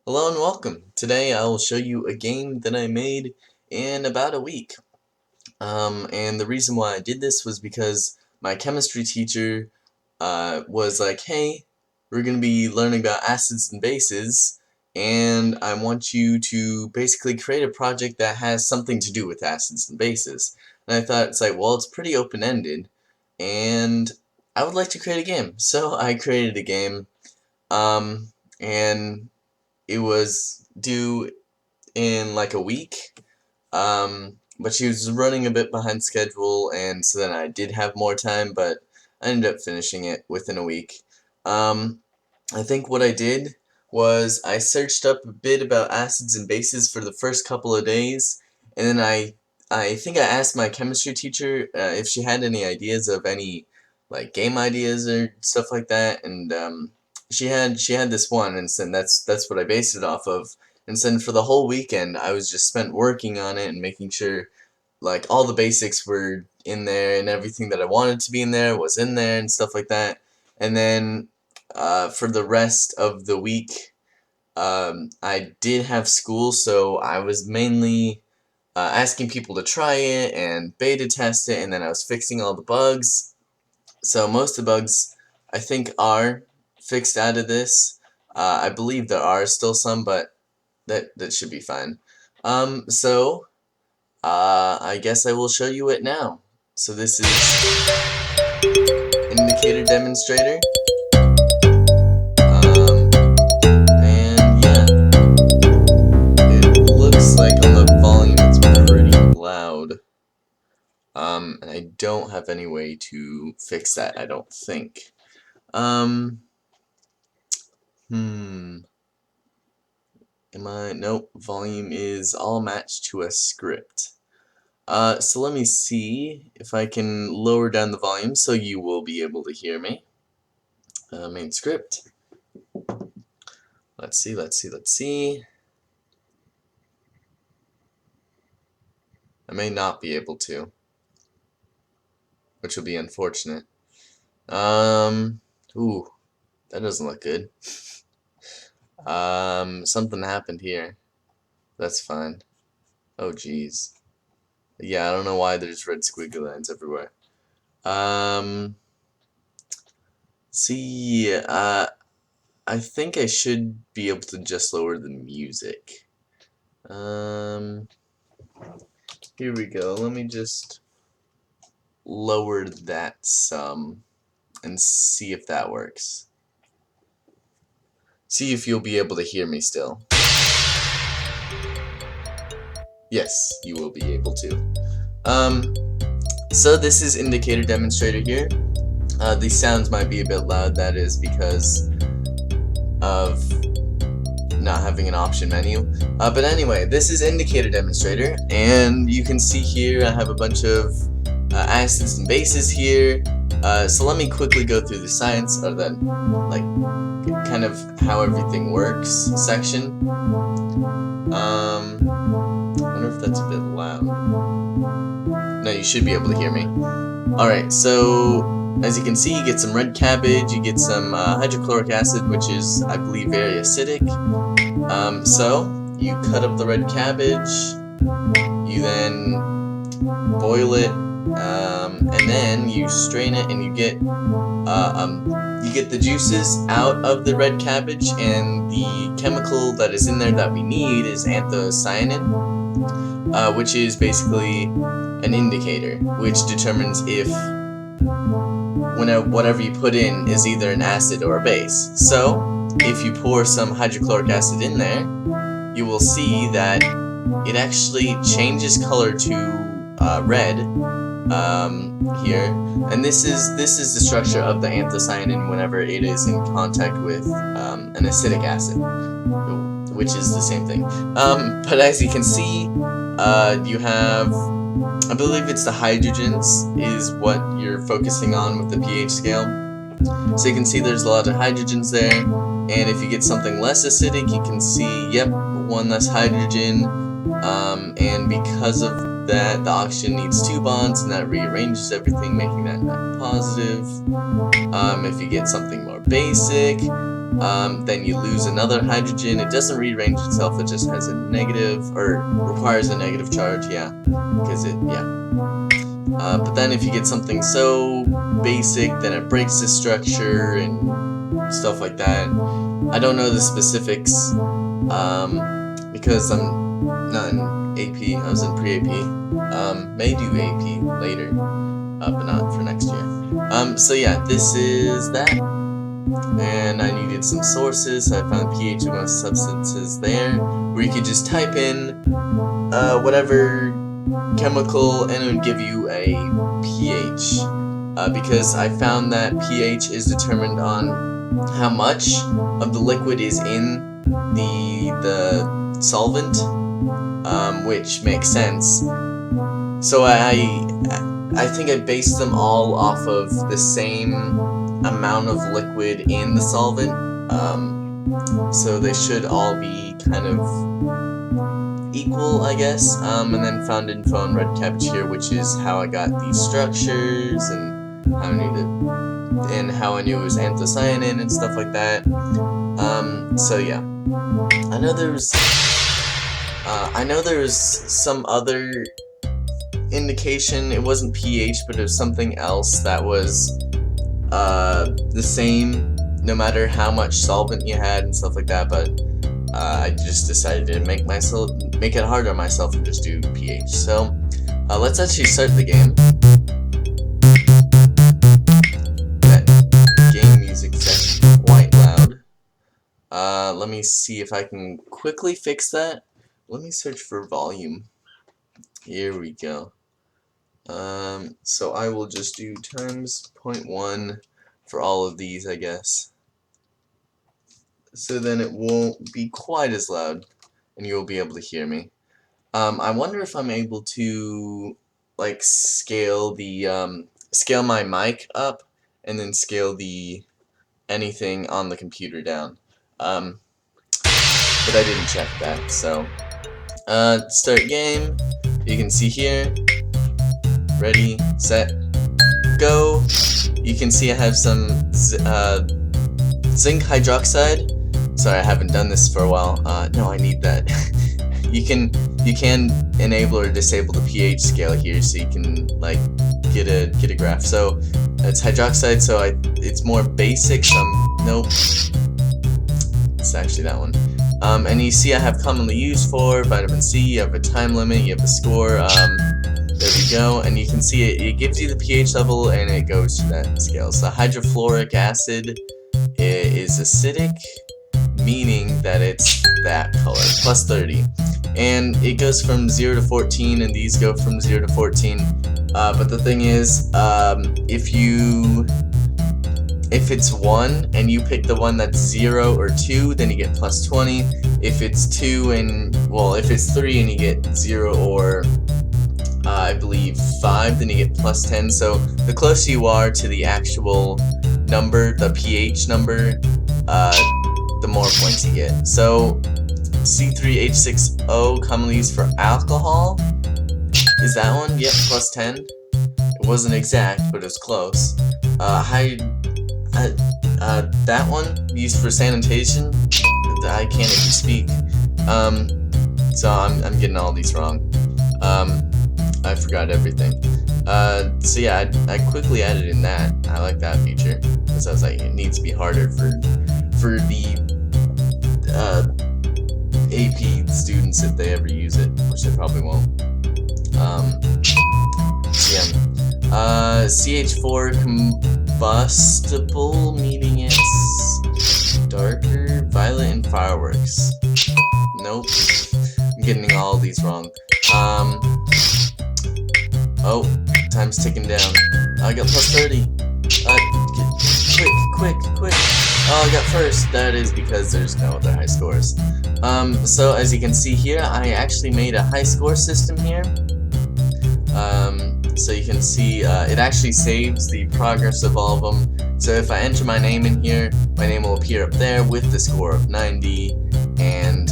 Hello and welcome. Today I will show you a game that I made in about a week. And the reason why I did this was because my chemistry teacher was like, hey, we're going to be learning about acids and bases, and I want you to basically create a project that has something to do with acids and bases. And I thought, it's like, well, it's pretty open-ended, and I would like to create a game. So I created a game, and it was due in like a week, but she was running a bit behind schedule, and so then I did have more time, but I ended up finishing it within a week. Um, I think what I did was I searched up a bit about acids and bases for the first couple of days, and then I think I asked my chemistry teacher if she had any ideas of any like game ideas or stuff like that, and she had this one, and so that's what I based it off of. And then for the whole weekend, I was just spent working on it and making sure like all the basics were in there and everything that I wanted to be in there was in there and stuff like that. And then for the rest of the week, I did have school, so I was mainly asking people to try it and beta test it, and then I was fixing all the bugs. So most of the bugs, I think, are fixed out of this. I believe there are still some, but that should be fine. I guess I will show you it now. So this is indicator demonstrator. And yeah, it looks like on the volume it's pretty loud. And I don't have any way to fix that, I don't think. Um, hmm. Nope, volume is all matched to a script. So let me see if I can lower down the volume so you will be able to hear me. Main script. Let's see. I may not be able to, which will be unfortunate. Ooh, that doesn't look good. Something happened here. That's fine. Oh, jeez. Yeah, I don't know why there's red squiggly lines everywhere. Um, see, I think I should be able to just lower the music. Here we go. Let me just lower that some and see if that works. See if you'll be able to hear me still. Yes, you will be able to. So this is indicator demonstrator here. These sounds might be a bit loud. That is because of not having an option menu. But anyway, this is indicator demonstrator, and you can see here I have a bunch of acids and bases here. So let me quickly go through the science of that, like kind of how everything works section. I wonder if that's a bit loud. No, you should be able to hear me. Alright, so as you can see, you get some red cabbage, you get some hydrochloric acid, which is, I believe, very acidic. So you cut up the red cabbage, you then boil it, and then you strain it, and you get the juices out of the red cabbage, and the chemical that is in there that we need is anthocyanin, which is basically an indicator, which determines if whatever you put in is either an acid or a base. So if you pour some hydrochloric acid in there, you will see that it actually changes color to red here, and this is the structure of the anthocyanin whenever it is in contact with an acidic acid, which is the same thing. But as you can see, you have, I believe it's the hydrogens is what you're focusing on with the pH scale. So you can see there's a lot of hydrogens there, and if you get something less acidic, you can see, yep, one less hydrogen, and because of that, the oxygen needs 2 bonds, and that rearranges everything, making that net positive. If you get something more basic, then you lose another hydrogen. It doesn't rearrange itself, it just has a negative, or requires a negative charge, yeah, because but then if you get something so basic, then it breaks the structure and stuff like that. I don't know the specifics, because I'm not in AP, I was in pre-AP. May do AP later, but not for next year. So yeah, this is that. And I needed some sources, so I found pH of most substances there, where you could just type in whatever chemical and it would give you a pH. Because I found that pH is determined on how much of the liquid is in the solvent, which makes sense. So I think I based them all off of the same amount of liquid in the solvent, so they should all be kind of equal, I guess. And then found info on red cabbage here, which is how I got these structures and how I knew it was anthocyanin and stuff like that. So yeah, I know there was some other indication. It wasn't pH, but it was something else that was the same no matter how much solvent you had and stuff like that, but I just decided to make it harder on myself and just do pH. So let's actually start the game. That game music is actually quite loud. Let me see if I can quickly fix that. Let me search for volume. Here we go. So I will just do times 0.1 for all of these, I guess. So then it won't be quite as loud, and you'll be able to hear me. I wonder if I'm able to, like, scale my mic up, and then scale anything on the computer down. But I didn't check that, so. Start game. You can see here. Ready, set, go. You can see I have some zinc hydroxide. Sorry, I haven't done this for a while. No, I need that. you can enable or disable the pH scale here, so you can like get a graph. So it's hydroxide, so it's more basic. Nope. It's actually that one. And you see I have commonly used for vitamin C. You have a time limit. You have a score. There we go, and you can see it gives you the pH level and it goes to that scale. So hydrofluoric acid is acidic, meaning that it's that color, plus 30. And it goes from 0 to 14, and these go from 0 to 14. But the thing is, if it's 1 and you pick the one that's 0 or 2, then you get plus 20. If it's 2 if it's 3 and you get 0 or I believe 5, then you get plus 10. So the closer you are to the actual number, the pH number, the more points you get. So C3H6O, commonly used for alcohol, is that one? Yep, plus 10. It wasn't exact, but it was close. That one, used for sanitation, I can't even speak. So I'm getting all these wrong. I forgot everything. So yeah, I quickly added in that. I like that feature, because I was like, it needs to be harder for the AP students if they ever use it, which they probably won't. CH4 combustible, meaning it's darker, violet, and fireworks. Nope. I'm getting all these wrong. Oh, time's ticking down. I got plus 30. Quick. Oh, I got first. That is because there's no other high scores. So as you can see here, I actually made a high score system here. So you can see it actually saves the progress of all of them. So if I enter my name in here, my name will appear up there with the score of 90. And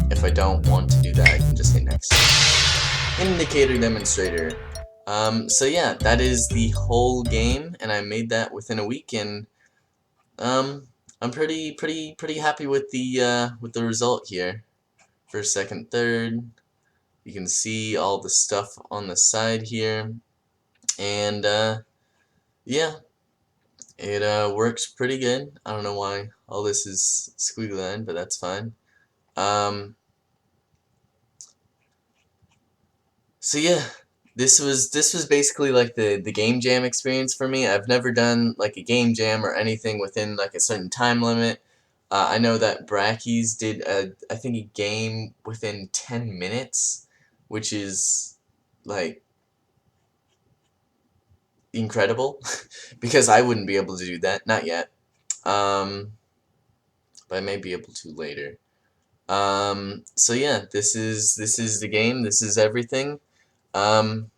if I don't want to do that, I can just hit next. Indicator demonstrator. So yeah, that is the whole game, and I made that within a week, and I I'm pretty happy with the result here. First, second, third. You can see all the stuff on the side here, and yeah, it works pretty good. I don't know why all this is squiggly line, but that's fine. So yeah, this was basically like the game jam experience for me. I've never done like a game jam or anything within like a certain time limit. I know that Brackeys did I think a game within 10 minutes, which is like incredible because I wouldn't be able to do that, not yet. Um, but I may be able to later. So yeah, this is the game. This is everything. Um,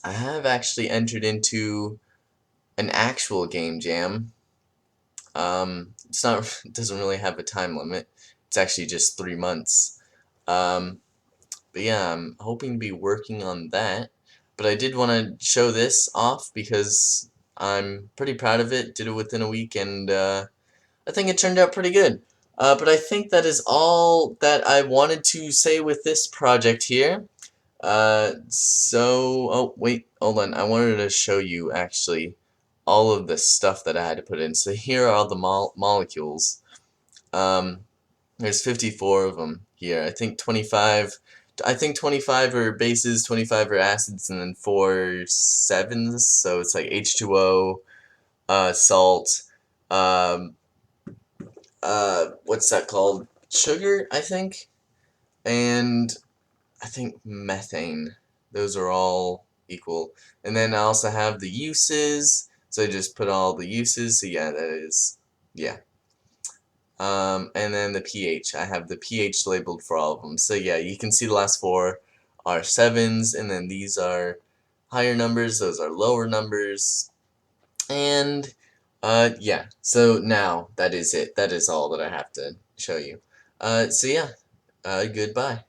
I have actually entered into an actual game jam. It's not. It doesn't really have a time limit. It's actually just 3 months. Um, but yeah, I'm hoping to be working on that. But I did want to show this off because I'm pretty proud of it. Did it within a week, and I think it turned out pretty good. But I think that is all that I wanted to say with this project here. Oh wait, hold on. I wanted to show you actually all of the stuff that I had to put in. So here are all the molecules. Um, there's 54 of them here. I think 25 are bases, 25 are acids, and then 4 sevens. So it's like H2O, salt, um, what's that called? Sugar, I think, and I think methane. Those are all equal. And then I also have the uses, so I just put all the uses, so yeah, that is, yeah. And then the pH. I have the pH labeled for all of them. So yeah, you can see the last four are sevens, and then these are higher numbers, those are lower numbers. And yeah, so now that is it. That is all that I have to show you. So yeah, goodbye.